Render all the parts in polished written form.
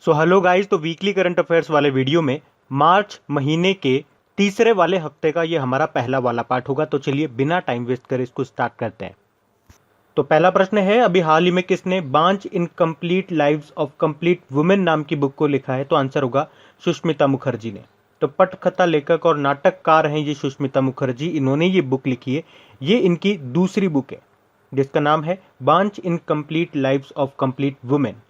So hello guys, तो weekly current affairs वाले video में मार्च महीने के तीसरे वाले हफ्ते का ये हमारा पहला वाला पार्ट होगा। तो चलिए बिना टाइम वेस्ट करे इसको स्टार्ट करते हैं। तो पहला प्रश्न है, अभी हाल ही में किसने बांच incomplete lives of complete women नाम की बुक को लिखा है? तो आंसर होगा सुष्मिता मुखर्जी ने। तो पटकथा लेखक और नाटककार हैं ये सुष्मिता मुखर्जी, इन्होंने ये बुक लिखी है। ये इनकी दूसरी बुक है जिसका नाम है बांच incomplete lives of complete women.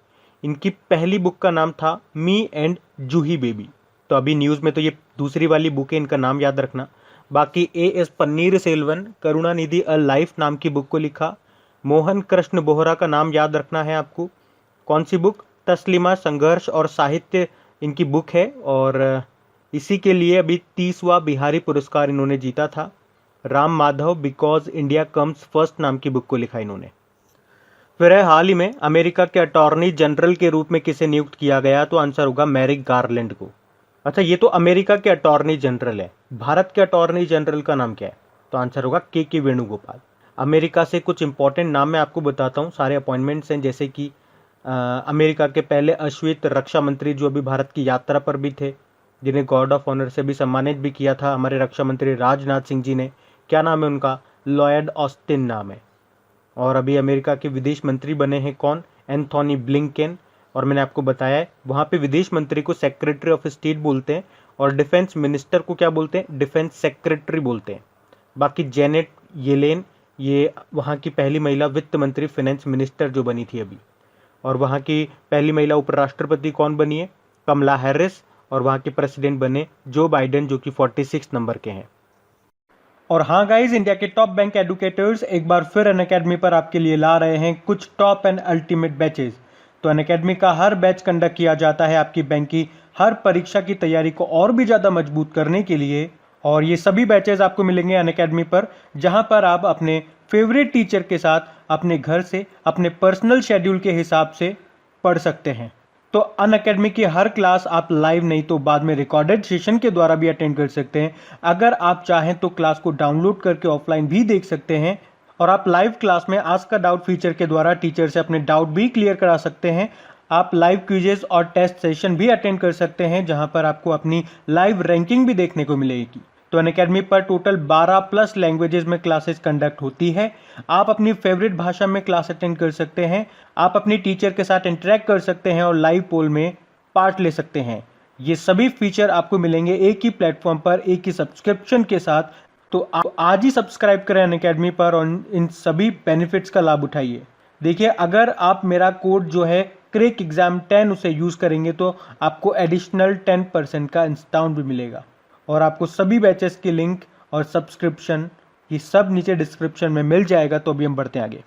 इनकी पहली बुक का नाम था मी एंड जूही बेबी। तो अभी न्यूज़ में तो ये दूसरी वाली बुक है, इनका नाम याद रखना। बाकी as Panneer Selvan Karunanidhi a life नाम की बुक को लिखा। मोहन कृष्ण बोहरा का नाम याद रखना है आपको। कौन सी बुक? तस्लीमा संघर्ष और साहित्य इनकी बुक है, और इसी के लिए अभी 30वां बिहारी पुरस्कार इन्होंने जीता था। Ram Madhav because India comes first नाम की बुक को लिखा इन्होंने। फिर है, हाल ही में अमेरिका के अटॉर्नी जनरल के रूप में किसे नियुक्त किया गया? तो आंसर होगा मैरिक गारलैंड को। अच्छा, ये तो अमेरिका के अटॉर्नी जनरल है, भारत के अटॉर्नी जनरल का नाम क्या है? तो आंसर होगा के वेणुगोपाल। अमेरिका से कुछ इंपॉर्टेंट नाम मैं आपको बताता हूँ, सारे अपॉइंटमेंट्स हैं, जैसे कि अमेरिका के पहले अश्वेत रक्षा मंत्री जो अभी भारत की यात्रा पर भी थे, जिन्हें गॉर्ड ऑफ ऑनर से भी सम्मानित भी किया था हमारे रक्षा मंत्री राजनाथ सिंह जी ने। क्या नाम है उनका? लॉयड ऑस्टिन नाम है। और अभी अमेरिका के विदेश मंत्री बने हैं कौन? Anthony Blinken. और मैंने आपको बताया है वहाँ पे विदेश मंत्री को सेक्रेटरी ऑफ स्टेट बोलते हैं, और डिफेंस मिनिस्टर को क्या बोलते हैं? डिफेंस सेक्रेटरी बोलते हैं। बाकी जेनेट येलेन, ये वहाँ की पहली महिला वित्त मंत्री, फाइनेंस मिनिस्टर जो बनी थी अभी। और वहाँ की पहली महिला उपराष्ट्रपति कौन बनी है? कमला हैरिस। और वहाँ के प्रेसिडेंट बने जो बाइडेन, जो कि 46 नंबर के हैं। और हाँ गाइज, इंडिया के टॉप बैंक एडुकेटर्स एक बार फिर अनअकैडमी पर आपके लिए ला रहे हैं कुछ टॉप एंड अल्टीमेट बैचेस। तो अनअकैडमी का हर बैच कंडक्ट किया जाता है आपकी बैंक की हर परीक्षा की तैयारी को और भी ज़्यादा मजबूत करने के लिए। और ये सभी बैचेस आपको मिलेंगे अनअकैडमी पर, जहाँ पर आप अपने फेवरेट टीचर के साथ अपने घर से अपने पर्सनल शेड्यूल के हिसाब से पढ़ सकते हैं। तो अनअकैडमी की हर क्लास आप लाइव नहीं तो बाद में रिकॉर्डेड सेशन के द्वारा भी अटेंड कर सकते हैं। अगर आप चाहें तो क्लास को डाउनलोड करके ऑफलाइन भी देख सकते हैं, और आप लाइव क्लास में आस्क अ डाउट फीचर के द्वारा टीचर से अपने डाउट भी क्लियर करा सकते हैं। आप लाइव क्विजेस और टेस्ट सेशन भी अटेंड कर सकते हैं, जहां पर आपको अपनी लाइव रैंकिंग भी देखने को मिलेगी। तो अनअकैडमी पर टोटल 12+ लैंग्वेजेस में क्लासेस कंडक्ट होती है। आप अपनी फेवरेट भाषा में क्लास अटेंड कर सकते हैं, आप अपनी टीचर के साथ इंटरेक्ट कर सकते हैं और लाइव पोल में पार्ट ले सकते हैं। ये सभी फीचर आपको मिलेंगे एक ही प्लेटफॉर्म पर, एक ही सब्सक्रिप्शन के साथ। तो आप आज ही सब्सक्राइब करें अनअकैडमी पर और इन सभी बेनिफिट्स का लाभ उठाइए। देखिए, अगर आप मेरा कोड जो है क्रेक एग्जाम 10 उसे यूज़ करेंगे तो आपको एडिशनल 10% का डिस्काउंट भी मिलेगा। और आपको सभी बैचेस की लिंक और सब्सक्रिप्शन ये सब नीचे डिस्क्रिप्शन में मिल जाएगा। तो अभी हम बढ़ते हैं आगे।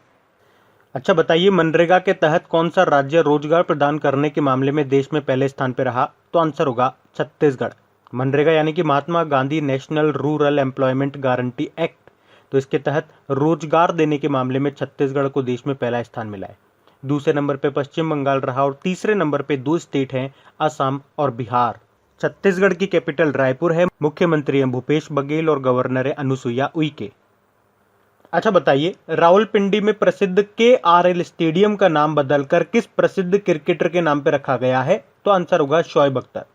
अच्छा बताइए, मनरेगा के तहत कौन सा राज्य रोजगार प्रदान करने के मामले में देश में पहले स्थान पर रहा? तो आंसर होगा छत्तीसगढ़। मनरेगा यानी कि Mahatma Gandhi national rural employment guarantee act, तो इसके तहत रोजगार देने के मामले में छत्तीसगढ़ को देश में पहला स्थान मिला है। दूसरे नंबर पे पश्चिम बंगाल रहा, और तीसरे नंबर पे 2 स्टेट हैं, असम और बिहार। छत्तीसगढ़ की कैपिटल रायपुर है, मुख्यमंत्री हैं भूपेश बघेल और गवर्नर है अनुसुईया उइके। अच्छा बताइए, रावलपिंडी में प्रसिद्ध KRL स्टेडियम का नाम बदलकर किस प्रसिद्ध क्रिकेटर के नाम पर रखा गया है? तो आंसर होगा शोएब अख्तर।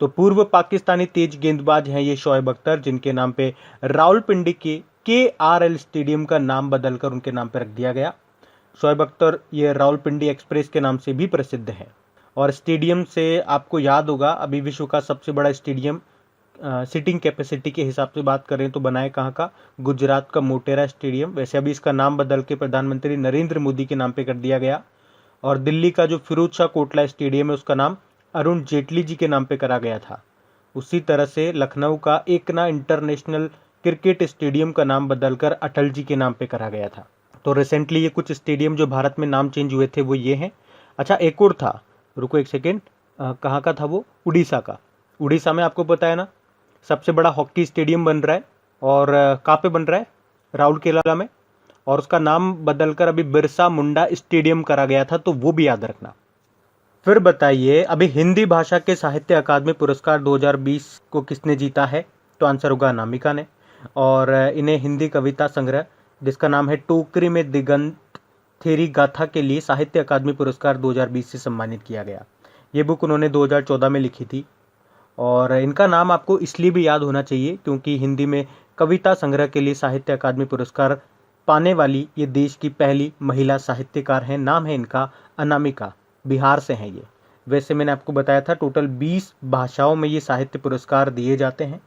तो पूर्व पाकिस्तानी तेज गेंदबाज हैं ये शोएब अख्तर, जिनके नाम पे रावलपिंडी के KRL स्टेडियम का नाम बदलकर उनके नाम पर रख दिया गया। शोएब अख्तर ये रावलपिंडी एक्सप्रेस के नाम से भी प्रसिद्ध है। और स्टेडियम से आपको याद होगा, अभी विश्व का सबसे बड़ा स्टेडियम सीटिंग कैपेसिटी के हिसाब से बात करें तो बनाए कहाँ का? गुजरात का मोटेरा स्टेडियम। वैसे अभी इसका नाम बदल के प्रधानमंत्री नरेंद्र मोदी के नाम पे कर दिया गया। और दिल्ली का जो फिरोज शाह कोटला स्टेडियम है उसका नाम अरुण जेटली जी के नाम पे करा गया था। उसी तरह से लखनऊ का एकना इंटरनेशनल क्रिकेट स्टेडियम का नाम बदलकर अटल जी के नाम पे करा गया था। तो रिसेंटली ये कुछ स्टेडियम जो भारत में नाम चेंज हुए थे वो ये हैं। अच्छा, एक और था, रुको एक सेकेंड, कहाँ का था वो? उड़ीसा का। उड़ीसा में आपको पता है ना सबसे बड़ा हॉकी स्टेडियम बन रहा है, और कहाँ पे बन रहा है? राउरकेला में। और उसका नाम बदलकर अभी बिरसा मुंडा स्टेडियम करा गया था, तो वो भी याद रखना। फिर बताइए, अभी हिंदी भाषा के साहित्य अकादमी पुरस्कार 2020 को किसने जीता है? तो आंसर होगा अनामिका ने। और इन्हें हिंदी कविता संग्रह जिसका नाम है टोकरी में दिगंत थेरी गाथा के लिए साहित्य अकादमी पुरस्कार 2020 से सम्मानित किया गया। ये बुक उन्होंने 2014 में लिखी थी और इनका नाम आपको इसलिए भी याद होना चाहिए क्योंकि हिंदी में कविता संग्रह के लिए साहित्य अकादमी पुरस्कार पाने वाली ये देश की पहली महिला साहित्यकार हैं। नाम है इनका अनामिका, बिहार से हैं ये। वैसे मैंने आपको बताया था टोटल 20 भाषाओं में ये साहित्य पुरस्कार दिए जाते हैं।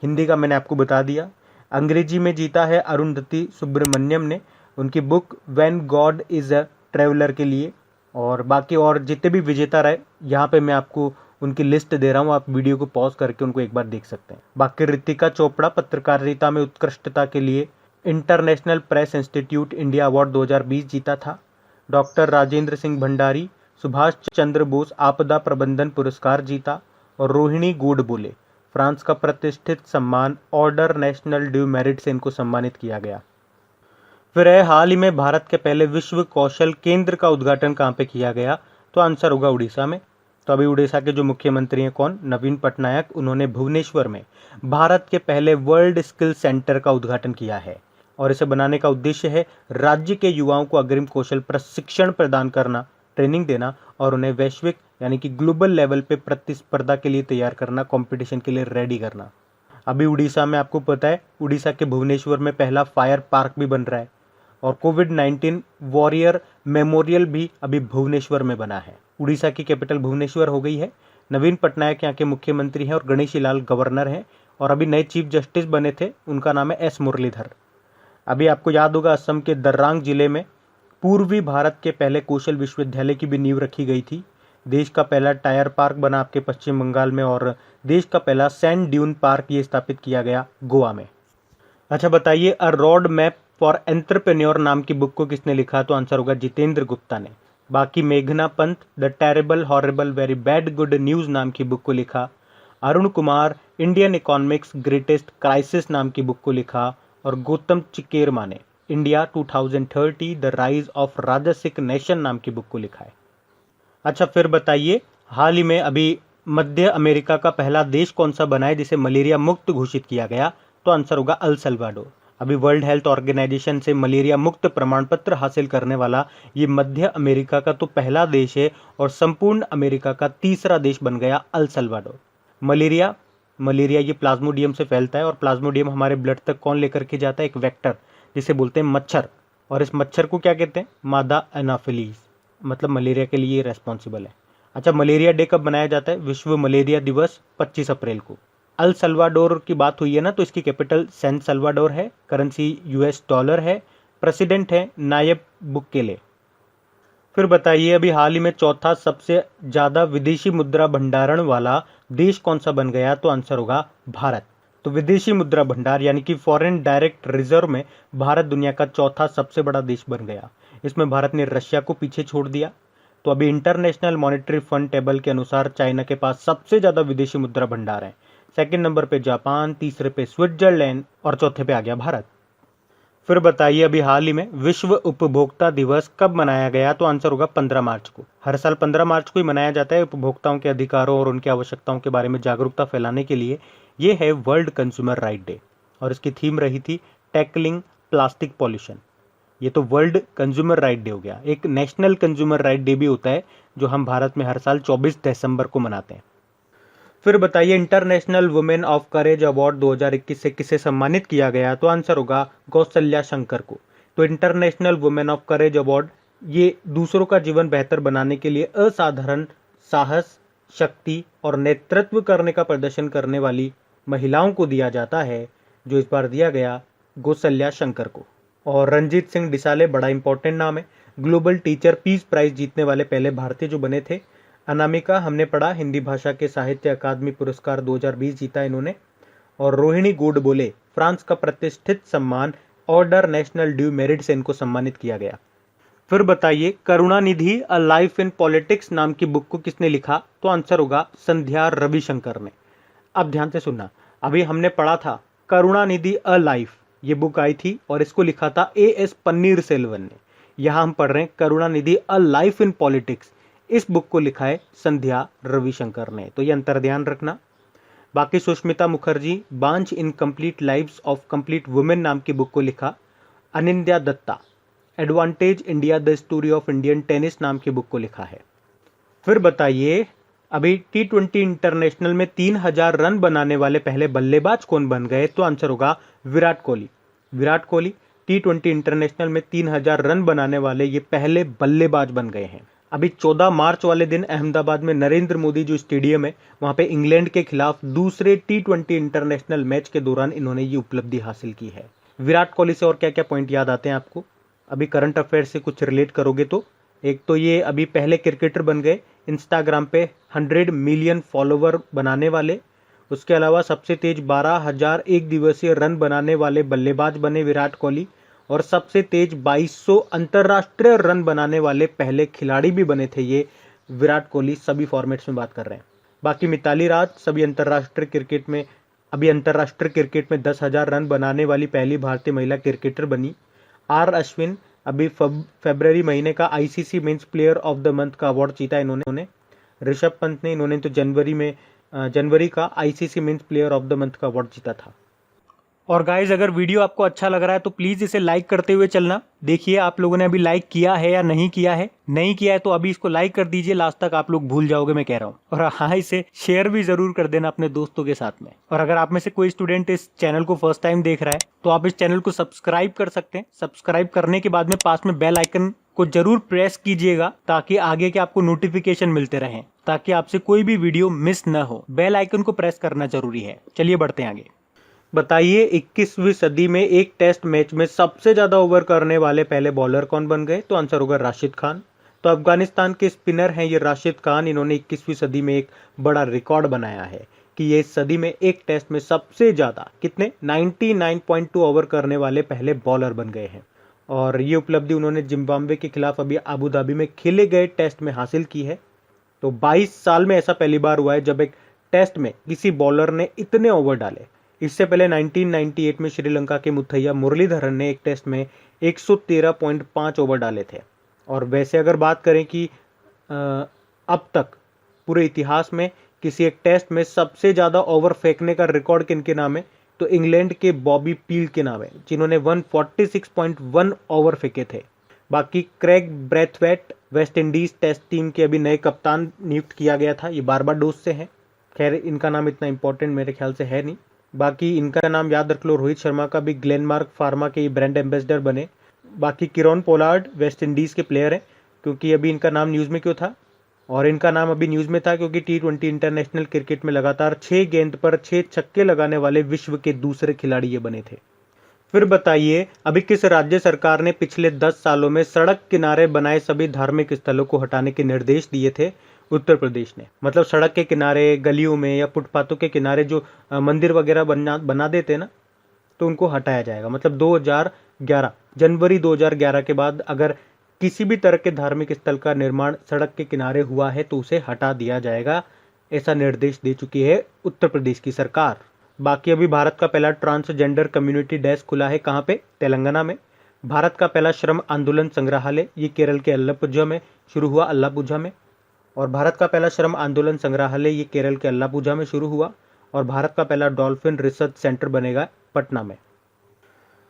हिंदी का मैंने आपको बता दिया। अंग्रेजी में जीता है अरुंधति सुब्रमण्यम ने, उनकी book when God is a traveller के लिए। और बाकी और जितने भी विजेता रहे यहाँ पे मैं आपको उनकी लिस्ट दे रहा हूँ, आप वीडियो को पॉज करके उनको एक बार देख सकते हैं। बाकी रितिका चोपड़ा पत्रकारिता में उत्कृष्टता के लिए international press institute India award 2020 जीता था। डॉक्टर राजेंद्र सिंह भंडारी सुभाष चंद्र बोस आपदा प्रबंधन पुरस्कार जीता। और रोहिणी गोडबोले फ्रांस का प्रतिष्ठित सम्मान ऑर्डर नेशनल ड्यू मेरिट से इनको सम्मानित किया गया। फिर है हाल ही में भारत के पहले विश्व कौशल केंद्र का उद्घाटन कहाँ पे किया गया, तो आंसर होगा उड़ीसा में। तो अभी उड़ीसा के जो मुख्यमंत्री हैं कौन, नवीन पटनायक, उन्होंने भुवनेश्वर में भारत के पहले वर्ल्ड स्किल सेंटर का उद्घाटन किया है और इसे बनाने का उद्देश्य है राज्य के युवाओं को अग्रिम कौशल प्रशिक्षण प्रदान करना, ट्रेनिंग देना और उन्हें वैश्विक यानी कि ग्लोबल लेवल पे प्रतिस्पर्धा के लिए तैयार करना, कंपटीशन के लिए रेडी करना। अभी उड़ीसा में आपको पता है उड़ीसा के भुवनेश्वर में पहला फायर पार्क भी बन रहा है और कोविड-19 वॉरियर मेमोरियल भी अभी भुवनेश्वर में बना है। उड़ीसा की कैपिटल भुवनेश्वर हो गई है। नवीन पटनायक यहाँ के मुख्यमंत्री हैं और गणेशी लाल गवर्नर हैं और अभी नए चीफ जस्टिस बने थे, उनका नाम है एस मुरलीधर। अभी आपको याद होगा असम के दर्रांग जिले में पूर्वी भारत के पहले कौशल विश्वविद्यालय की भी नींव रखी गई थी। देश का पहला टायर पार्क बना आपके पश्चिम बंगाल में और देश का पहला सैंड ड्यून पार्क ये स्थापित किया गया गोवा में। अच्छा बताइए, अ रोड मैप फॉर एंटरप्रेन्योर नाम की बुक को किसने लिखा, तो आंसर होगा जितेंद्र गुप्ता ने। बाकी मेघना Pant the terrible horrible very bad good news नाम की बुक को लिखा। Arun Kumar Indian economics greatest crisis नाम की बुक को लिखा और गौतम चिकेरमा ने इंडिया 2030 द राइज ऑफ राजसिक नेशन नाम की बुक को लिखा है। अच्छा फिर बताइए, हाल ही में अभी मध्य अमेरिका का पहला देश कौन सा बना है जिसे मलेरिया मुक्त घोषित किया गया, तो आंसर होगा अल सल्वाडोर। अभी वर्ल्ड हेल्थ ऑर्गेनाइजेशन से मलेरिया मुक्त प्रमाण पत्र हासिल करने वाला ये मध्य अमेरिका का तो पहला देश है और संपूर्ण अमेरिका का तीसरा देश बन गया अल सल्वाडोर। मलेरिया ये प्लाज्मोडियम से फैलता है और प्लाज्मोडियम हमारे ब्लड तक कौन लेकर के जाता है, एक वेक्टर जिसे बोलते हैं मच्छर, और इस मच्छर को क्या कहते हैं, मादा एनाफिलीज, मतलब मलेरिया के लिए रेस्पॉन्सिबल है। अच्छा मलेरिया डे कब मनाया जाता है, विश्व मलेरिया दिवस 25 अप्रैल को। अल सल्वाडोर की बात हुई है ना, तो इसकी कैपिटल सैन सल्वाडोर है, करेंसी यूएस डॉलर है, प्रेसिडेंट है नायब बुकेले। फिर बताइए, अभी हाल ही में चौथा सबसे ज़्यादा विदेशी मुद्रा भंडारण वाला देश कौन सा बन गया, तो आंसर होगा भारत। तो विदेशी मुद्रा भंडार यानी कि फॉरेन डायरेक्ट रिजर्व में भारत दुनिया का चौथा सबसे बड़ा देश बन गया। इसमें भारत ने रशिया को पीछे छोड़ दिया। तो अभी इंटरनेशनल मॉनेटरी फंड टेबल के अनुसार चाइना के पास सबसे ज़्यादा विदेशी मुद्रा भंडार है। सेकंड नंबर पे जापान, तीसरे पे स्विट्जरलैंड और चौथे पे आ गया भारत। फिर बताइए, अभी हाल ही में विश्व उपभोक्ता दिवस कब मनाया गया, तो आंसर होगा 15 मार्च को। हर साल 15 मार्च को ही मनाया जाता है उपभोक्ताओं के अधिकारों और उनकी आवश्यकताओं के बारे में जागरूकता फैलाने के लिए। ये है वर्ल्ड कंज्यूमर राइट डे और इसकी थीम रही थी टैकलिंग प्लास्टिक पॉल्यूशन। ये तो वर्ल्ड कंज्यूमर राइट डे हो गया। एक नेशनल कंज्यूमर राइट डे भी होता है जो हम भारत में हर साल 24 दिसंबर को मनाते हैं। फिर बताइए, international women of courage award 2021 से किसे सम्मानित किया गया, तो आंसर होगा कौशल्या शंकर को। तो international women of courage award ये दूसरों का जीवन बेहतर बनाने के लिए असाधारण साहस, शक्ति और नेतृत्व करने का प्रदर्शन करने वाली महिलाओं को दिया जाता है, जो इस बार दिया गया कौशल्या शंकर को। और रंजीत सिंह डिसाले बड़ा इंपॉर्टेंट नाम है, ग्लोबल टीचर पीस प्राइज जीतने वाले पहले भारतीय जो बने थे। अनामिका हमने पढ़ा हिंदी भाषा के साहित्य अकादमी पुरस्कार 2020 जीता इन्होंने। और रोहिणी गोडबोले फ्रांस का प्रतिष्ठित सम्मान ऑर्डर नेशनल ड्यू मेरिट से इनको सम्मानित किया गया। फिर बताइए, Karunanidhi a life in politics नाम की बुक को किसने लिखा, तो आंसर होगा संध्या रविशंकर ने। अब ध्यान से सुनना, अभी हमने पढ़ा था करुणानिधि अ लाइफ, ये बुक आई थी और इसको लिखा था एएस पन्नीरसेल्वन ने। यहाँ हम पढ़ रहे हैं Karunanidhi a life in politics, इस बुक को लिखा है संध्या रविशंकर ने। तो ये अंतर ध्यान रखना। बाकी सुष्मिता मुखर्जी बांच incomplete lives of complete women नाम की बुक को लिखा। Anindya Dutta advantage India the story of Indian tennis नाम की बुक को लिखा है। फिर बताइए, अभी T20 इंटरनेशनल में 3000 रन बनाने वाले पहले बल्लेबाज कौन बन गए? तो आंसर होगा विराट कोहली। विराट कोहली T20 इंटरनेशनल में 3000 रन बनाने वाले ये पहले बल्लेबाज बन गए हैं। अभी 14 मार्च वाले दिन अहमदाबाद में नरेंद्र मोदी जो स्टेडियम है वहां पे इंग्लैंड के खिलाफ दूसरे T20 इंटरनेशनल मैच के दौरान इन्होंने ये उपलब्धि हासिल की है। विराट कोहली से और क्या क्या पॉइंट याद आते हैं आपको? अभी करंट अफेयर से कुछ रिलेट करोगे तो एक तो ये अभी पहले क्रिकेटर बन गए इंस्टाग्राम पे 100 मिलियन फॉलोवर बनाने वाले। उसके अलावा सबसे तेज 12,000 एक दिवसीय रन बनाने वाले बल्लेबाज बने विराट कोहली, और सबसे तेज 2200 अंतर्राष्ट्रीय रन बनाने वाले पहले खिलाड़ी भी बने थे ये विराट कोहली। सभी फॉर्मेट्स में बात कर रहे हैं। बाकी मिताली राज अभी अंतर्राष्ट्रीय क्रिकेट में 10,000 रन बनाने वाली पहली भारतीय महिला क्रिकेटर बनी। आर अश्विन अभी फरवरी महीने का ICC men's player of the month का अवार्ड जीता इन्होंने। ऋषभ पंत ने इन्होंने तो जनवरी का ICC men's player of the month का अवार्ड जीता था। और गाइज अगर वीडियो आपको अच्छा लग रहा है तो प्लीज़ इसे लाइक करते हुए चलना। देखिए आप लोगों ने अभी लाइक किया है या नहीं किया है। नहीं किया है तो अभी इसको लाइक कर दीजिए, लास्ट तक आप लोग भूल जाओगे मैं कह रहा हूँ। और हाँ, इसे शेयर भी जरूर कर देना अपने दोस्तों के साथ में। और अगर आप में से कोई स्टूडेंट इस चैनल को फर्स्ट टाइम देख रहा है तो आप इस चैनल को सब्सक्राइब कर सकते हैं। सब्सक्राइब करने के बाद में पास में बेल आइकन को जरूर प्रेस कीजिएगा ताकि आगे के आपको नोटिफिकेशन मिलते रहें, ताकि आपसे कोई भी वीडियो मिस न हो। बेल आइकन को प्रेस करना जरूरी है। चलिए बढ़ते हैं आगे। बताइए 21वीं सदी में एक टेस्ट मैच में सबसे ज्यादा ओवर करने वाले पहले बॉलर कौन बन गए? तो आंसर होगा राशिद खान। तो अफगानिस्तान के स्पिनर हैं ये राशिद खान। इन्होंने 21वीं सदी में एक बड़ा रिकॉर्ड बनाया है कि ये इस सदी में एक टेस्ट में सबसे ज्यादा कितने 99.2 ओवर करने वाले पहले बॉलर बन गए हैं। और ये उपलब्धि उन्होंने जिम्बाब्वे के खिलाफ अभी आबू धाबी में खेले गए टेस्ट में हासिल की है। तो 22 साल में ऐसा पहली बार हुआ है जब एक टेस्ट में किसी बॉलर ने इतने ओवर डाले। इससे पहले 1998 में श्रीलंका के मुथैया मुरलीधरन ने एक टेस्ट में 113.5 ओवर डाले थे। और वैसे अगर बात करें कि अब तक पूरे इतिहास में किसी एक टेस्ट में सबसे ज़्यादा ओवर फेंकने का रिकॉर्ड किनके नाम है? तो इंग्लैंड के बॉबी पील के नाम है, जिन्होंने 146.1 ओवर फेंके थे। बाकी Craig Brathwaite West Indies test team के अभी नए कप्तान नियुक्त किया गया था। ये बारबाडोस से हैं। खैर इनका नाम इतना इंपॉर्टेंट मेरे ख्याल से है नहीं। बाकी इनका नाम याद रख लो। रोहित शर्मा का भी ग्लेनमार्क फार्मा के ब्रांड एम्बेसडर बने। बाकी किरोन पोलार्ड वेस्ट इंडीज़ के प्लेयर हैं। क्योंकि अभी इनका नाम न्यूज़ में क्यों था? और इनका नाम अभी न्यूज़ में था क्योंकि T20 इंटरनेशनल क्रिकेट में लगातार 6 गेंद पर 6 छक्के लगाने वाले विश्व के दूसरे खिलाड़ी ये बने थे। फिर बताइए अभी किस राज्य सरकार ने पिछले 10 सालों में सड़क किनारे बनाए सभी धार्मिक स्थलों को हटाने के निर्देश दिए थे? उत्तर प्रदेश ने। मतलब सड़क के किनारे, गलियों में या फुटपाथों के किनारे जो मंदिर वगैरह बना देते हैं ना, तो उनको हटाया जाएगा। मतलब 2011 जनवरी 2011 के बाद अगर किसी भी तरह के धार्मिक स्थल का निर्माण सड़क के किनारे हुआ है तो उसे हटा दिया जाएगा। ऐसा निर्देश दे चुकी है उत्तर प्रदेश की सरकार। बाकी अभी भारत का पहला ट्रांसजेंडर कम्युनिटी डेस्क खुला है। कहाँ पे? तेलंगाना में। भारत का पहला श्रम आंदोलन संग्रहालय ये केरल के अल्लापुझा में शुरू हुआ, अल्लापुझा में। और भारत का पहला श्रम आंदोलन संग्रहालय ये केरल के अल्लापुझा में शुरू हुआ। और भारत का पहला डॉल्फिन रिसर्च सेंटर बनेगा पटना में।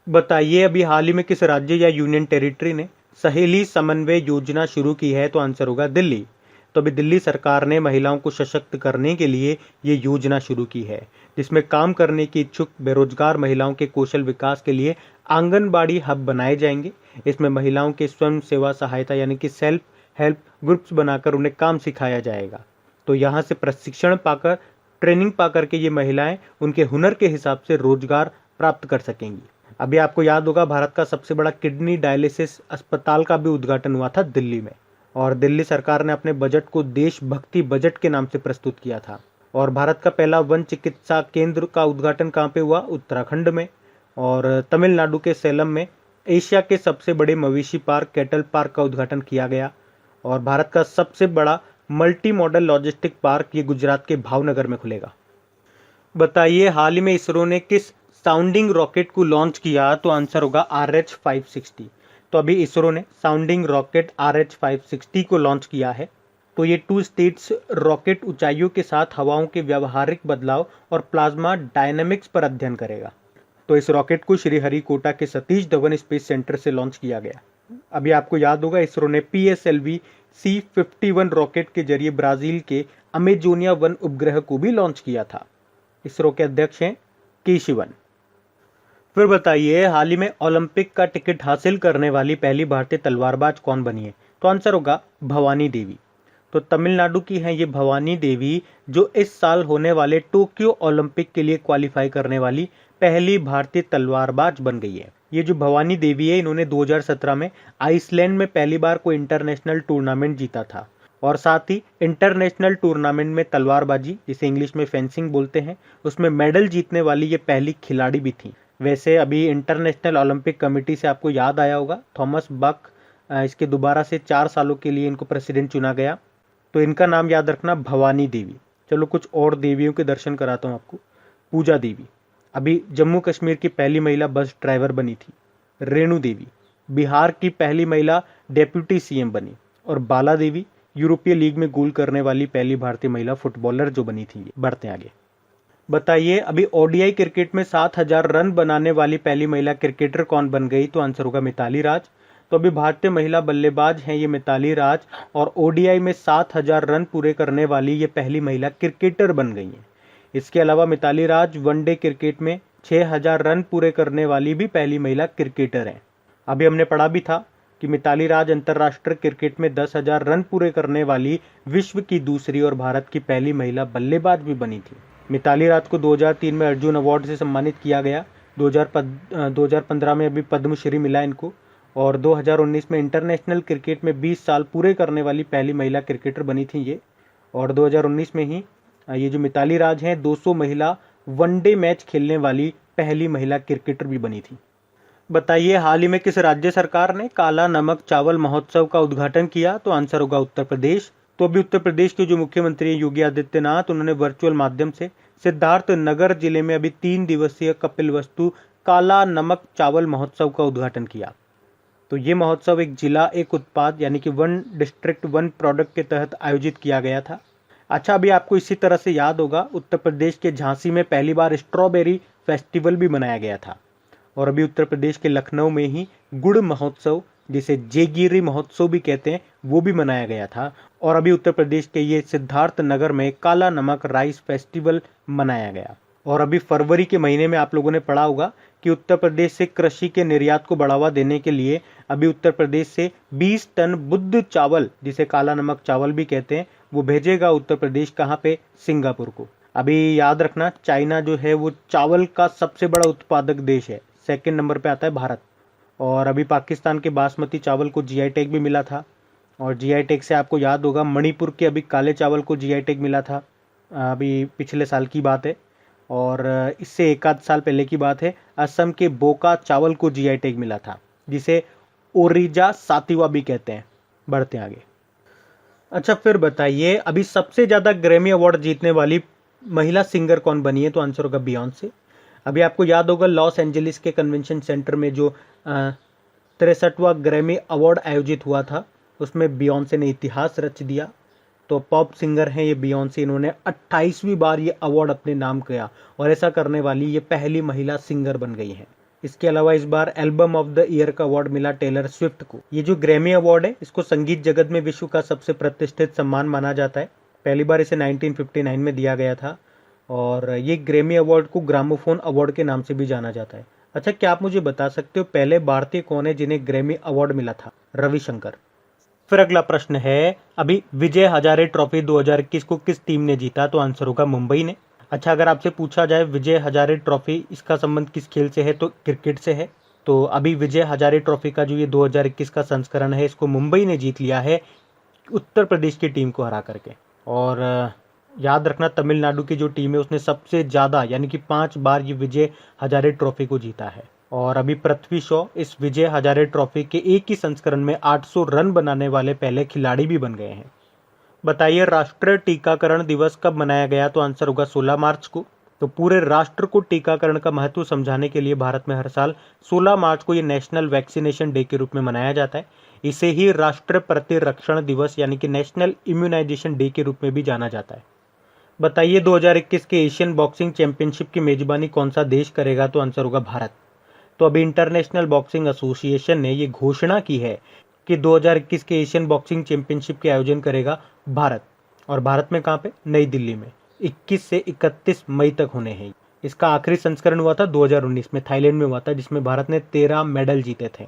बताइए अभी हाल ही में किस राज्य या यूनियन टेरिटरी ने सहेली समन्वय योजना शुरू की है? तो आंसर होगा दिल्ली। तो अभी दिल्ली सरकार ने महिलाओं को सशक्त करने के लिए ये योजना शुरू की है, जिसमें काम करने की इच्छुक बेरोजगार महिलाओं के कौशल विकास के लिए आंगनबाड़ी हब बनाए जाएंगे। इसमें महिलाओं के स्वयं सेवा सहायता यानी कि सेल्फ हेल्प ग्रुप्स बनाकर उन्हें काम सिखाया जाएगा। तो यहाँ से प्रशिक्षण पाकर, ट्रेनिंग पाकर के ये महिलाएं उनके हुनर के हिसाब से रोजगार प्राप्त कर सकेंगी। अभी आपको याद होगा भारत का सबसे बड़ा किडनी डायलिसिस अस्पताल का भी उद्घाटन हुआ था दिल्ली में। और दिल्ली सरकार ने अपने बजट को देशभक्ति बजट के नाम से प्रस्तुत किया था। और भारत का पहला वन चिकित्सा केंद्र का उद्घाटन कहाँ पे हुआ? उत्तराखंड में। और तमिलनाडु के सेलम में एशिया के सबसे बड़े मवेशी पार्क कैटल पार्क का उद्घाटन किया गया। और भारत का सबसे बड़ा मल्टी मॉडल लॉजिस्टिक पार्क ये गुजरात के भावनगर में खुलेगा। बताइए हाल ही में इसरो ने किस साउंडिंग रॉकेट को लॉन्च किया? तो आंसर होगा RH-560। तो अभी इसरो ने साउंडिंग रॉकेट RH-560 को लॉन्च किया है। तो ये 2 स्टेट्स रॉकेट ऊंचाइयों के साथ हवाओं के व्यावहारिक बदलाव और प्लाज्मा डायनामिक्स पर अध्ययन करेगा। तो इस रॉकेट को श्रीहरिकोटा के सतीश धवन स्पेस सेंटर से लॉन्च किया गया। अभी आपको याद होगा इसरो ने PSLV C-51 रॉकेट के जरिए ब्राजील के अमेजोनिया 1 उपग्रह को भी लॉन्च किया था। इसरो के अध्यक्ष हैं के शिवन। फिर बताइए, हाल ही में ओलंपिक का टिकट हासिल करने वाली पहली भारतीय तलवारबाज कौन बनी है? तो आंसर होगा भवानी देवी। तो तमिलनाडु की हैं ये भवानी देवी, जो इस साल होने वाले टोक्यो ओलंपिक के लिए क्वालिफाई करने वाली पहली भारतीय तलवारबाज बन गई है। ये जो भवानी देवी है, इन्होंने 2017 में आइसलैंड में पहली बार कोई इंटरनेशनल टूर्नामेंट जीता था और साथ ही इंटरनेशनल टूर्नामेंट में तलवारबाजी, जिसे इंग्लिश में फेंसिंग बोलते हैं, उसमें मेडल जीतने वाली ये पहली खिलाड़ी भी थी। वैसे अभी इंटरनेशनल ओलंपिक कमेटी से आपको याद आया होगा, थॉमस बक इसके दोबारा से 4 सालों के लिए इनको प्रेसिडेंट चुना गया, तो इनका नाम याद रखना भवानी देवी। चलो कुछ और देवियों के दर्शन कराता हूँ आपको। पूजा देवी अभी जम्मू कश्मीर की पहली महिला बस ड्राइवर बनी थी। रेणु देवी बिहार की पहली महिला डेप्यूटी सीएम बनी। और बाला देवी यूरोपीय लीग में गोल करने वाली पहली भारतीय महिला फुटबॉलर जो बनी थी। बढ़ते आगे, बताइए अभी ओडीआई क्रिकेट में 7000 रन बनाने वाली पहली महिला क्रिकेटर कौन बन गई? तो आंसर होगा मिताली राज। तो अभी भारतीय महिला बल्लेबाज हैं ये मिताली राज, और ओडीआई में 7000 रन पूरे करने वाली ये पहली महिला क्रिकेटर बन गई हैं। इसके अलावा मिताली राज वनडे क्रिकेट में 6000 रन पूरे करने वाली भी पहली महिला क्रिकेटर हैं। अभी हमने पढ़ा भी था कि मिताली राज अंतर्राष्ट्रीय क्रिकेट में 10,000 रन पूरे करने वाली विश्व की दूसरी और भारत की पहली महिला बल्लेबाज भी बनी थी। मिताली राज को 2003 में अर्जुन अवार्ड से सम्मानित किया गया। 2015 में अभी पद्मश्री मिला इनको, और 2019 में इंटरनेशनल क्रिकेट में 20 साल पूरे करने वाली पहली महिला क्रिकेटर बनी थी ये। और 2019 में ही ये जो मिताली राज हैं 200 महिला वनडे मैच खेलने वाली पहली महिला क्रिकेटर भी बनी थी। बताइए हाल ही में किस राज्य सरकार ने काला नमक चावल महोत्सव का उद्घाटन किया? तो आंसर होगा उत्तर प्रदेश। तो अभी उत्तर प्रदेश के जो मुख्यमंत्री हैं योगी आदित्यनाथ, उन्होंने वर्चुअल माध्यम से सिद्धार्थ नगर जिले में अभी 3 दिवसीय कपिलवस्तु काला नमक चावल महोत्सव का उद्घाटन किया। तो ये महोत्सव एक जिला एक उत्पाद यानी कि 1 डिस्ट्रिक्ट 1 प्रोडक्ट के तहत आयोजित किया गया था। अच्छा, अभी आपको इसी तरह से याद होगा उत्तर प्रदेश के झांसी में पहली बार स्ट्रॉबेरी फेस्टिवल भी मनाया गया था। और अभी उत्तर प्रदेश के लखनऊ में ही गुड़ महोत्सव, जिसे जेगिरी महोत्सव भी कहते हैं, वो भी मनाया गया था। और अभी उत्तर प्रदेश के ये सिद्धार्थ नगर में काला नमक राइस फेस्टिवल मनाया गया। और अभी फरवरी के महीने में आप लोगों ने पढ़ा होगा कि उत्तर प्रदेश से कृषि के निर्यात को बढ़ावा देने के लिए अभी उत्तर प्रदेश से 20 टन बुद्ध चावल, जिसे काला नमक चावल भी कहते हैं, वो भेजेगा उत्तर प्रदेश। कहाँ पे? सिंगापुर को। अभी याद रखना, चाइना जो है वो चावल का सबसे बड़ा उत्पादक देश है। सेकंड नंबर पे आता है भारत। और अभी पाकिस्तान के बासमती चावल को जीआई टैग भी मिला था। और जीआई टैग से आपको याद होगा मणिपुर के अभी काले चावल को जीआई टैग मिला था, अभी पिछले साल की बात है। और इससे एक आध साल पहले की बात है, असम के बोका चावल को जीआई टैग मिला था, जिसे ओरिजा सातिवा भी कहते हैं। बढ़ते आगे। अच्छा, फिर बताइए अभी सबसे ज़्यादा ग्रैमी अवार्ड जीतने वाली महिला सिंगर कौन बनी है? तो आंसर होगा बियॉन्से। अभी आपको याद होगा लॉस एंजलिस के कन्वेंशन सेंटर में जो 63वां ग्रैमी अवार्ड आयोजित हुआ था, उसमें बियॉन्से ने इतिहास रच दिया। तो पॉप सिंगर हैं ये बियॉन्से, इन्होंने 28वीं बार ये अवार्ड अपने नाम किया और ऐसा करने वाली ये पहली महिला सिंगर बन गई हैं। इसके अलावा इस बार एल्बम ऑफ द ईयर का अवार्ड मिला टेलर स्विफ्ट को। ये जो ग्रैमी अवार्ड है, इसको संगीत जगत में विश्व का सबसे प्रतिष्ठित सम्मान माना जाता है। पहली बार इसे 1959 में दिया गया था। और ये ग्रैमी अवार्ड को ग्रामोफोन अवार्ड के नाम से भी जाना जाता है। अच्छा, क्या आप मुझे बता सकते हो पहले भारतीय कौन है जिन्हें ग्रैमी अवार्ड मिला था? रविशंकर। फिर अगला प्रश्न है, अभी विजय हजारे ट्रॉफी 2021 को किस टीम ने जीता? तो आंसर होगा मुंबई ने। अच्छा, अगर आपसे पूछा जाए विजय हजारे ट्रॉफी, इसका संबंध किस खेल से है? तो क्रिकेट से है। तो अभी विजय हजारे ट्रॉफी का जो ये 2021 का संस्करण है, इसको मुंबई ने जीत लिया है उत्तर प्रदेश की टीम को हरा करके। और याद रखना, तमिलनाडु की जो टीम है उसने सबसे ज़्यादा यानी कि 5 बार ये विजय हजारे ट्रॉफी को जीता है। और अभी पृथ्वी शॉ इस विजय हजारे ट्रॉफी के एक ही संस्करण में 800 रन बनाने वाले पहले खिलाड़ी भी बन गए हैं। बताइए राष्ट्रीय टीकाकरण दिवस कब मनाया गया? तो आंसर होगा 16 मार्च को। तो पूरे राष्ट्र को टीकाकरण का महत्व समझाने के लिए भारत में हर साल 16 मार्च को ये नेशनल वैक्सीनेशन डे के रूप में मनाया जाता है। इसे ही राष्ट्रीय प्रतिरक्षण दिवस यानी कि नेशनल इम्यूनाइजेशन डे के रूप में भी जाना जाता है। बताइए 2021 के एशियन बॉक्सिंग चैंपियनशिप की मेजबानी कौन सा देश करेगा? तो आंसर होगा भारत। तो अभी इंटरनेशनल बॉक्सिंग एसोसिएशन ने ये घोषणा की है कि 2021 के एशियन बॉक्सिंग चैंपियनशिप के आयोजन करेगा भारत। और भारत में कहाँ पे? नई दिल्ली में 21 से 31 मई तक होने हैं। इसका आखिरी संस्करण हुआ था 2019 में, थाईलैंड में हुआ था, जिसमें भारत ने 13 मेडल जीते थे।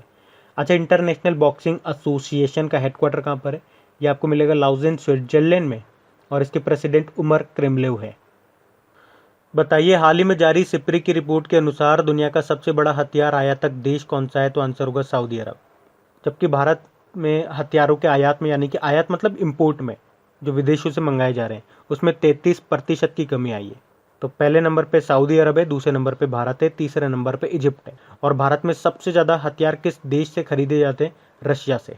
अच्छा, इंटरनेशनल बॉक्सिंग एसोसिएशन का हेडक्वार्टर कहाँ पर है? ये आपको मिलेगा लाउजेन, स्विट्जरलैंड में, और इसके प्रेसिडेंट उमर क्रेमलेव है। बताइए, हाल ही में जारी सिप्री की रिपोर्ट के अनुसार दुनिया का सबसे बड़ा हथियार आयातक देश कौन सा है? तो आंसर होगा सऊदी अरब। जबकि भारत में हथियारों के आयात में, यानी कि आयात मतलब इंपोर्ट में, जो विदेशों से मंगाए जा रहे हैं, उसमें 33% की कमी आई है। तो पहले नंबर पे सऊदी अरब है, दूसरे नंबर पे भारत है, तीसरे नंबर पे इजिप्ट है। और भारत में सबसे ज़्यादा हथियार किस देश से खरीदे जाते हैं? रशिया से।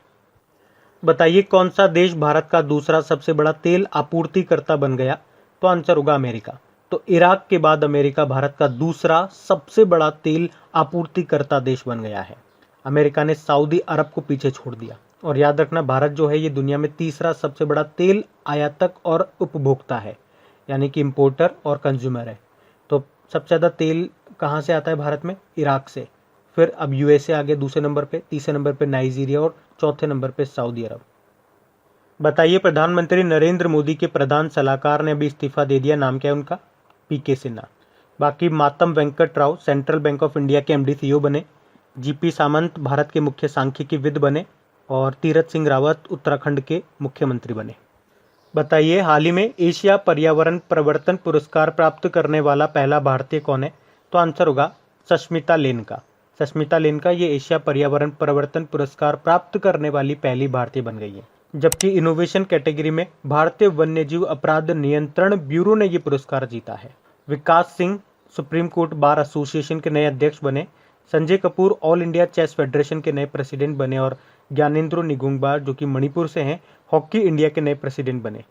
बताइए, कौन सा देश भारत का दूसरा सबसे बड़ा तेल आपूर्तिकर्ता बन गया? तो आंसर होगा अमेरिका। तो इराक के बाद अमेरिका भारत का दूसरा सबसे बड़ा तेल आपूर्तिकर्ता देश बन गया है। अमेरिका ने सऊदी अरब को पीछे छोड़ दिया। और याद रखना, भारत जो है ये दुनिया में तीसरा सबसे बड़ा तेल आयातक और उपभोक्ता है, यानी कि इंपोर्टर और कंज्यूमर है। तो सबसे ज़्यादा तेल कहाँ से आता है भारत में? इराक से। फिर अब यूएसए आगे दूसरे नंबर पे, तीसरे नंबर पे नाइजीरिया और चौथे नंबर पे सऊदी अरब। बताइए, प्रधानमंत्री नरेंद्र मोदी के प्रधान सलाहकार ने अभी इस्तीफा दे दिया, नाम क्या है उनका? पीके सिन्हा। बाकी Matam Venkat Rao Central Bank of India के एमडी सीईओ बने, जीपी सामंत भारत के मुख्य सांख्यिकीविद बने, और तीरथ सिंह रावत उत्तराखंड के मुख्यमंत्री बने। बताइए, हाल ही में एशिया पर्यावरण परिवर्तन पुरस्कार प्राप्त करने वाला पहला भारतीय कौन है? तो आंसर होगा सस्मिता लेनका। सस्मिता लेनका ये एशिया पर्यावरण परिवर्तन पुरस्कार प्राप्त करने वाली पहली भारतीय बन गई है। जबकि इनोवेशन कैटेगरी में भारतीय वन्यजीव अपराध नियंत्रण ब्यूरो ने ये पुरस्कार जीता है। Vikas Singh supreme court bar association के नए अध्यक्ष बने, Sanjay Kapoor all India chess federation के नए प्रेसिडेंट बने, और ज्ञानेंद्रो निगुंगबा जो कि मणिपुर से हैं, हॉकी इंडिया के नए प्रेसिडेंट बने।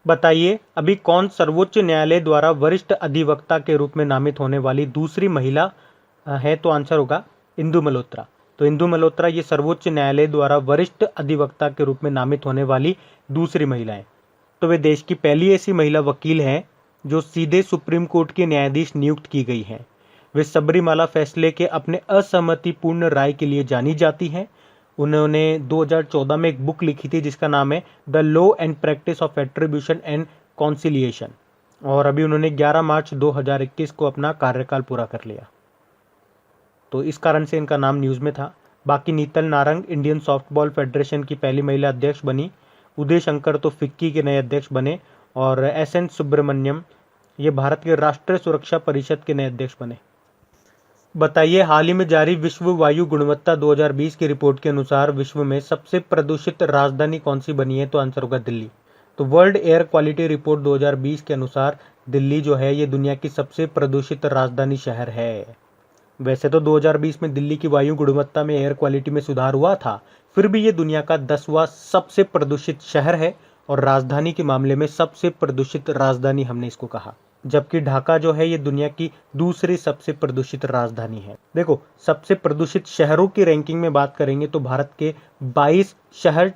बताइए, अभी कौन सर्वोच्च न्यायालय द्वारा वरिष्ठ अधिवक्ता के रूप में नामित होने वाली दूसरी महिला है? तो आंसर होगा इंदु मल्होत्रा। तो इंदु मल्होत्रा ये सर्वोच्च न्यायालय द्वारा वरिष्ठ अधिवक्ता के रूप में नामित होने वाली दूसरी महिला है। तो वे देश की पहली ऐसी महिला वकील हैं जो सीधे सुप्रीम कोर्ट के न्यायाधीश नियुक्त की गई हैं। वे सबरीमाला फैसले के अपने असहमतिपूर्ण राय के लिए जानी जाती हैं। उन्होंने 2014 में एक बुक लिखी थी जिसका नाम है the law and practice of attribution and conciliation, और अभी उन्होंने 11 मार्च 2021 को अपना कार्यकाल पूरा कर लिया, तो इस कारण से इनका नाम न्यूज़ में था। बाकी नीतल नारंग इंडियन सॉफ्टबॉल फेडरेशन की पहली महिला अध्यक्ष बनी, उदय शंकर तो फिक्की के नए अध्यक्ष बने, और एसएन सुब्रमण्यम ये भारत के राष्ट्रीय सुरक्षा परिषद के नए अध्यक्ष बने। बताइए, हाल ही में जारी विश्व वायु गुणवत्ता 2020 की रिपोर्ट के अनुसार विश्व में सबसे प्रदूषित राजधानी कौन सी बनी है? तो आंसर होगा दिल्ली। तो वर्ल्ड एयर क्वालिटी रिपोर्ट 2020 के अनुसार दिल्ली जो है ये दुनिया की सबसे प्रदूषित राजधानी शहर है। वैसे तो 2020 में दिल्ली की वायु गुणवत्ता में एयर क्वालिटी में सुधार हुआ था, फिर भी ये दुनिया का 10वां सबसे प्रदूषित शहर है, और राजधानी के मामले में सबसे प्रदूषित राजधानी हमने इसको कहा। जबकि ढाका जो है ये दुनिया की दूसरी सबसे प्रदूषित राजधानी है। देखो, सबसे प्रदूषित शहरों की रैंकिंग में बात करेंगे तो भारत के 22 शहर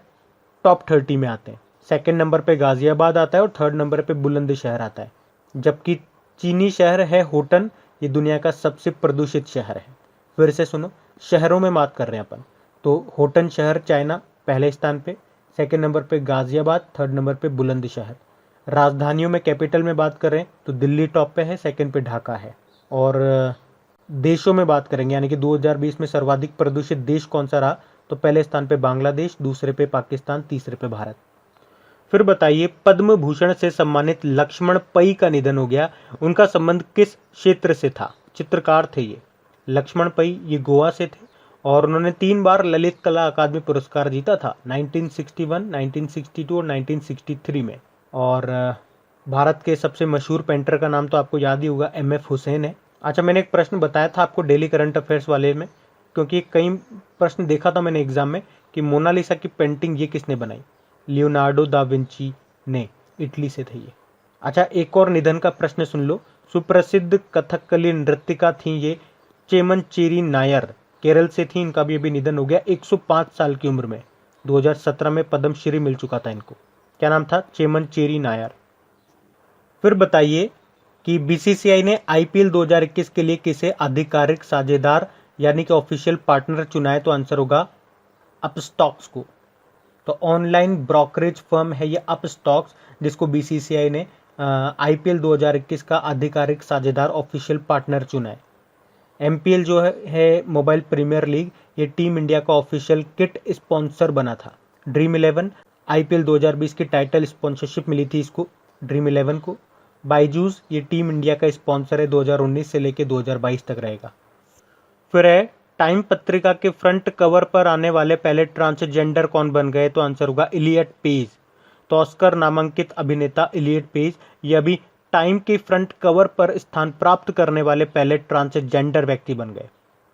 टॉप 30 में आते हैं। सेकंड नंबर पे गाजियाबाद आता है और थर्ड नंबर पे बुलंदशहर आता है। जबकि चीनी शहर है होटन, ये दुनिया का सबसे प्रदूषित शहर है। फिर से सुनो, शहरों में बात कर रहे हैं अपन, तो होटन शहर चाइना पहले स्थान पे, सेकंड नंबर पे गाजियाबाद, थर्ड नंबर पे बुलंदशहर। राजधानियों में कैपिटल में बात करें तो दिल्ली टॉप पे है, सेकंड पे ढाका है। और देशों में बात करेंगे, यानी कि 2020 में सर्वाधिक प्रदूषित देश कौन सा रहा? तो पहले स्थान पे बांग्लादेश, दूसरे पे पाकिस्तान, तीसरे पे भारत। फिर बताइए, पद्म भूषण से सम्मानित लक्ष्मण पई का निधन हो गया, उनका संबंध किस क्षेत्र से था? चित्रकार थे ये। लक्ष्मण पई ये गोवा से थे, और उन्होंने 3 बार ललित कला अकादमी पुरस्कार जीता था, 1961, 1962 और 1963 में। और भारत के सबसे मशहूर पेंटर का नाम तो आपको याद ही होगा, MF हुसैन है। अच्छा, मैंने एक प्रश्न बताया था आपको डेली करंट अफेयर्स वाले में, क्योंकि कई प्रश्न देखा था मैंने एग्जाम में कि मोनालिसा की पेंटिंग ये किसने बनाई? लियोनार्डो दा विंची ने, इटली से थे ये। अच्छा, एक और निधन का प्रश्न सुन लो। सुप्रसिद्ध कथकली नृत्यिका थी ये चेमनचेरी नायर, केरल से थी। इनका भी अभी निधन हो गया 105 साल की उम्र में। 2017 में पद्मश्री मिल चुका था इनको। क्या नाम था? चेमनचेरी नायर। फिर बताइए कि बीसीसीआई ने IPL 2021 के लिए किसे आधिकारिक साझेदार यानी कि ऑफिशियल पार्टनर चुना है? तो आंसर होगा अपस्टॉक्स को। तो ऑनलाइन ब्रोकरेज फर्म है ये अपस्टॉक्स, जिसको बीसीसीआई ने आईपीएल 2021 का आधिकारिक साझेदार ऑफिशियल पार्टनर चुना है। एमपीएल जो है मोबाइल प्रीमियर लीग, ये टीम इंडिया का ऑफिशियल किट स्पॉन्सर बना था। ड्रीम 11 आईपीएल 2020 की टाइटल स्पॉन्सरशिप मिली थी इसको, ड्रीम 11 को। बाइजूस ये टीम इंडिया का स्पॉन्सर है, 2019 से लेकर 2022 तक रहेगा। फिर है टाइम पत्रिका के फ्रंट कवर पर आने वाले पहले ट्रांसजेंडर कौन बन गए, तो आंसर होगा इलियट पेज। तो ऑस्कर नामांकित अभिनेता इलियट पेज ये अभी टाइम के फ्रंट कवर पर स्थान प्राप्त करने वाले पहले ट्रांसजेंडर व्यक्ति बन गए।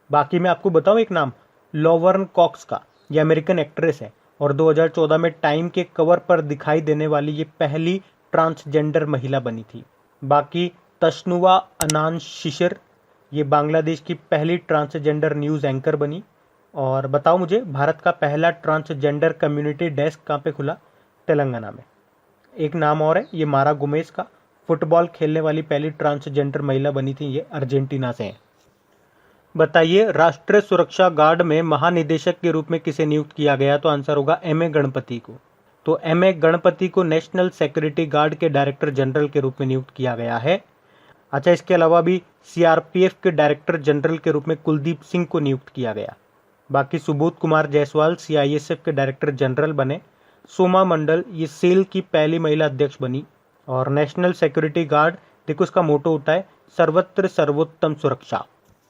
बाकी मैं आपको बताऊं एक नाम, लॉवर्न कॉक्स का, ये अमेरिकन एक्ट्रेस है और 2014 में टाइम के कवर पर दिखाई देने वाली ये पहली ट्रांसजेंडर महिला बनी थी। बाकी तशनुवा अनान शिशिर, ये बांग्लादेश की पहली ट्रांसजेंडर न्यूज़ एंकर बनी। और बताओ मुझे, भारत का पहला ट्रांसजेंडर कम्युनिटी डेस्क कहाँ पे खुला, तेलंगाना में। एक नाम और है, ये मारा गोमेज का, फुटबॉल खेलने वाली पहली ट्रांसजेंडर महिला बनी थी, ये अर्जेंटीना से हैं। बताइए राष्ट्रीय सुरक्षा गार्ड में महानिदेशक के रूप में किसे नियुक्त किया गया, तो आंसर होगा एम ए गणपति को। तो एम ए गणपति को नेशनल सिक्योरिटी गार्ड के डायरेक्टर जनरल के रूप में नियुक्त किया गया है। अच्छा, इसके अलावा भी सीआरपीएफ के डायरेक्टर जनरल के रूप में कुलदीप सिंह को नियुक्त किया गया। बाकी सुबोध कुमार जायसवाल सीआईएसएफ के डायरेक्टर जनरल बने। सोमा मंडल ये सेल की पहली महिला अध्यक्ष बनी। और नेशनल सिक्योरिटी गार्ड, देखो इसका मोटो होता है सर्वत्र सर्वोत्तम सुरक्षा।